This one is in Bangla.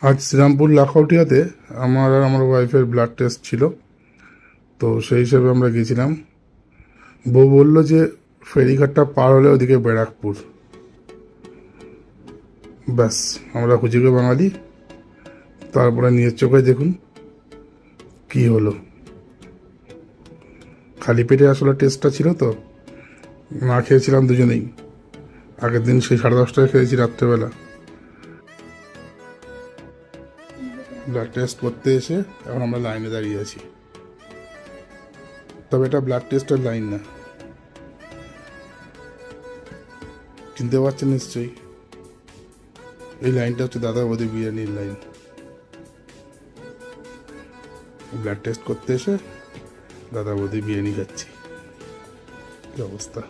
আজ শ্রীরামপুর লাখাউটিয়াতে আমার আর আমার ওয়াইফের ব্লাড টেস্ট ছিল, তো সেই হিসেবে আমরা গেছিলাম। বউ বললো যে ফেরিঘাটটা পার হলে ওদিকে ব্যারাকপুর। ব্যাস, আমরা হুজুগে বাঙালি। তারপরে নিজের চোখে দেখুন কি হলো। খালি পেটে আসলে টেস্টটা ছিল তো, না খেয়েছিলাম দুজনেই। আগের দিন সেই 10:30টায় খেয়েছি রাত্রেবেলা। ব্লাড টেস্ট করতে এসে এখন আমরা লাইনে দাঁড়িয়ে আছি। তবে এটা ব্লাড টেস্টের লাইন না, চিনতে পারছেন নিশ্চয়ই। এই লাইনটা হচ্ছে দাদা বৌদি বিরিয়ানির লাইন। ব্লাড টেস্ট করতে এসে দাদা বৌদি বিরিয়ানি খাচ্ছি। কি অবস্থা!